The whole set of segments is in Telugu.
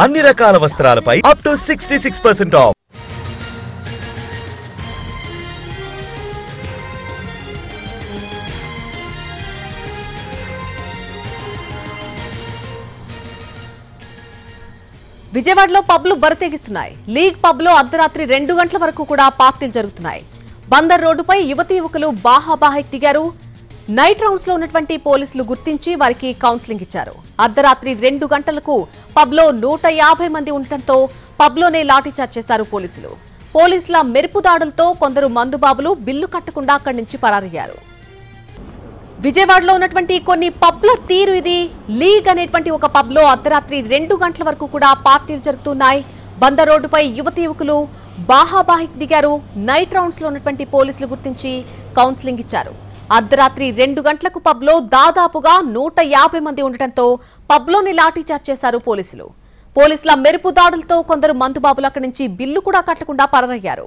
అన్ని రకాల వస్త్రాలపై అప్ టు 66% ఆఫ్. విజయవాడలో పబ్లు బరితెగిస్తున్నాయి. లీగ్ పబ్లో అర్ధరాత్రి 2 గంటల వరకు కూడా పార్టీలు జరుగుతున్నాయి. బందర్ రోడ్డుపై యువతీ యువకులు బాహాబాహికి దిగారు. నైట్ రౌండ్స్ లో ఉన్నటువంటి పోలీసులు గుర్తించి వారికి కౌన్సిలింగ్ ఇచ్చారు. అర్ధరాత్రి 2 గంటలకు పబ్లో 150 మంది ఉండటంతో పబ్లోనే లాఠీచార్జ్ చేశారు పోలీసులు. పోలీసుల మెరుపు దాడులతో కొందరు మందుబాబులు బిల్లు కట్టకుండా అక్కడి నుంచి పరారయ్యారు. విజయవాడలో ఉన్నటువంటి కొన్ని పబ్ల తీరు ఇది. లీగ్ అనేటువంటి ఒక పబ్లో అర్ధరాత్రి 2 గంటల వరకు కూడా పార్టీలు జరుగుతున్నాయి. బందర్ రోడ్డుపై యువతీ యువకులు బాహాబాహికి దిగారు. నైట్ రౌండ్స్ లో ఉన్నటువంటి పోలీసులు గుర్తించి కౌన్సిలింగ్ ఇచ్చారు. అర్ధరాత్రి 2 గంటలకు పబ్లో దాదాపుగా 150 మంది ఉండటంతో పబ్లోని లాఠీచార్జ్ చేశారు పోలీసులు. పోలీసుల మెరుపు దాడులతో కొందరు మందుబాబులు అక్కడి నుంచి బిల్లు కూడా కట్టకుండా పరారయ్యారు.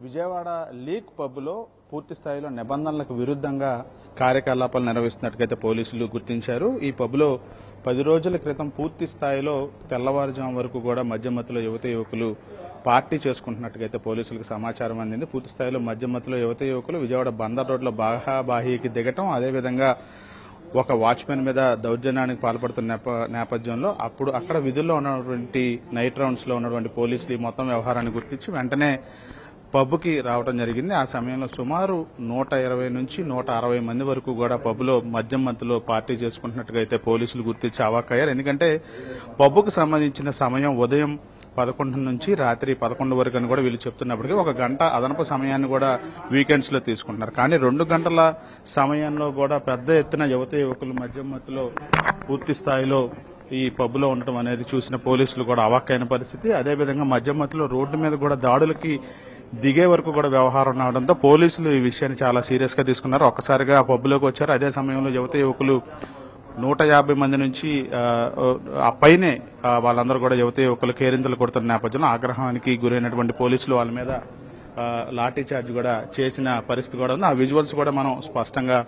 విజయవాడ లీగ్ పబ్లో పూర్తి స్థాయిలో నిబంధనలకు విరుద్ధంగా కార్యకలాపాలు నిర్వహిస్తున్నట్టుగైతే పోలీసులు గుర్తించారు. ఈ పబ్లో 10 రోజుల క్రితం పూర్తి స్థాయిలో తెల్లవారుజాము వరకు కూడా మధ్యమత్తులో యువత యువకులు పార్టీ చేసుకుంటున్నట్టుగైతే పోలీసులకు సమాచారం అందింది. పూర్తి స్థాయిలో మధ్యమత్తులో యువత యువకులు విజయవాడ బందర్ రోడ్లో బాహాబాహికి దిగటం, అదేవిధంగా ఒక వాచ్మెన్ మీద దౌర్జన్యానికి పాల్పడుతున్న నేపథ్యంలో అప్పుడు అక్కడ విధుల్లో ఉన్నటువంటి నైట్ రౌండ్స్ లో ఉన్నటువంటి పోలీసులు ఈ మొత్తం వ్యవహారాన్ని గుర్తించి వెంటనే పబ్కి రావడం జరిగింది. ఆ సమయంలో సుమారు 120 నుంచి 160 మంది వరకు కూడా పబ్లో మద్యం మత్తులో పార్టీ చేసుకుంటున్నట్టుగా అయితే పోలీసులు గుర్తించి అవాక్కయ్యారు. ఎందుకంటే పబ్కు సంబంధించిన సమయం ఉదయం 11 నుంచి రాత్రి 11 వరకు అని కూడా వీళ్ళు చెప్తున్నప్పటికీ 1 గంట అదనపు సమయాన్ని కూడా వీకెండ్స్ లో తీసుకుంటున్నారు. కానీ 2 గంటల సమయంలో కూడా పెద్ద ఎత్తున యువత యువకులు మద్యం మత్తులో పూర్తి స్థాయిలో ఈ పబ్లో ఉండటం అనేది చూసిన పోలీసులు కూడా అవాక్కైన పరిస్థితి. అదేవిధంగా మద్యం మత్తులో రోడ్డు మీద కూడా దాడులకి దిగే వరకు కూడా వ్యవహారం రావడంతో పోలీసులు ఈ విషయాన్ని చాలా సీరియస్ గా తీసుకున్నారు. ఒక్కసారిగా పబ్లోకి వచ్చారు. అదే సమయంలో యువత యువకులు 150 మంది నుంచి ఆ పైనే వాళ్ళందరూ కూడా యువత యువకులు కేరింతలు కొడుతున్న నేపథ్యంలో ఆగ్రహానికి గురైనటువంటి పోలీసులు వాళ్ళ మీద లాఠీ చార్జ్ కూడా చేసిన పరిస్థితి కూడా ఉంది. ఆ విజువల్స్ కూడా మనం స్పష్టంగా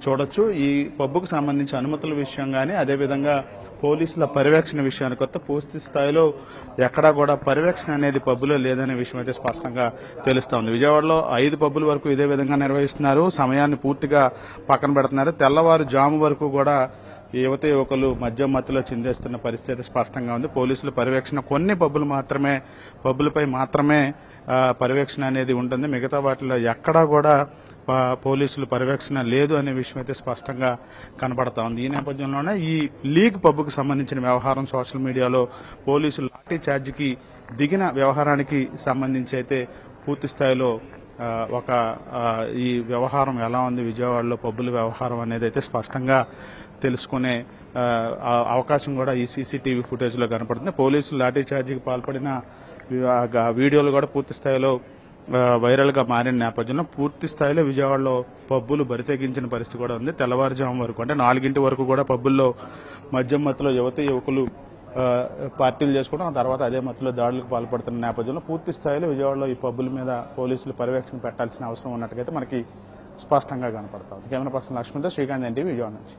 చూడొచ్చు. ఈ పబ్కు సంబంధించి అనుమతుల విషయం కానీ అదేవిధంగా పోలీసుల పర్యవేక్షణ విషయానికి వస్తే పూర్తి స్థాయిలో ఎక్కడా కూడా పర్యవేక్షణ అనేది పబ్బులో లేదనే విషయం అయితే స్పష్టంగా తెలుస్తా ఉంది. విజయవాడలో 5 పబ్బుల వరకు ఇదే విధంగా నిర్వహిస్తున్నారు. సమయాన్ని పూర్తిగా పక్కన పెడుతున్నారు. తెల్లవారు జాము వరకు కూడా యువత యువకులు మద్యం మత్తులో చిందేస్తున్న పరిస్థితి స్పష్టంగా ఉంది. పోలీసుల పర్యవేక్షణ కొన్ని పబ్బులపై మాత్రమే పర్యవేక్షణ అనేది ఉంటుంది. మిగతా వాటిలో ఎక్కడా కూడా పోలీసులు పర్యవేక్షణ లేదు అనే విషయం అయితే స్పష్టంగా కనబడతా ఉంది. ఈ నేపథ్యంలోనే ఈ లీగ్ పబ్కు సంబంధించిన వ్యవహారం సోషల్ మీడియాలో పోలీసులు లాఠీ ఛార్జికి దిగిన వ్యవహారానికి సంబంధించి అయితే పూర్తి స్థాయిలో ఈ వ్యవహారం ఎలా ఉంది విజయవాడలో పబ్బుల వ్యవహారం అనేది అయితే స్పష్టంగా తెలుసుకునే అవకాశం కూడా ఈ సీసీటీవీ ఫుటేజ్ లో కనపడుతుంది. పోలీసులు లాఠీ ఛార్జికి పాల్పడిన వీడియోలు కూడా పూర్తి స్థాయిలో వైరల్ గా మారిన నేపథ్యంలో పూర్తి స్థాయిలో విజయవాడలో పబ్బులు బరితెగించిన పరిస్థితి కూడా ఉంది. తెల్లవారుజాము వరకు అంటే 4 వరకు కూడా పబ్బుల్లో మద్యం మత్తులో యువత యువకులు పార్టీలు చేసుకోవడం, ఆ తర్వాత అదే మత్తులో దాడులకు పాల్పడుతున్న నేపథ్యంలో పూర్తి స్థాయిలో విజయవాడలో ఈ పబ్బుల మీద పోలీసులు పర్యవేక్షణ పెట్టాల్సిన అవసరం ఉన్నట్టుగా మనకి స్పష్టంగా కనపడతా ఉంది. కెమెరా పర్సన్ లక్ష్మణ్తో శ్రీకాంత్ ఎన్టీవీ విజయవాడ నుంచి.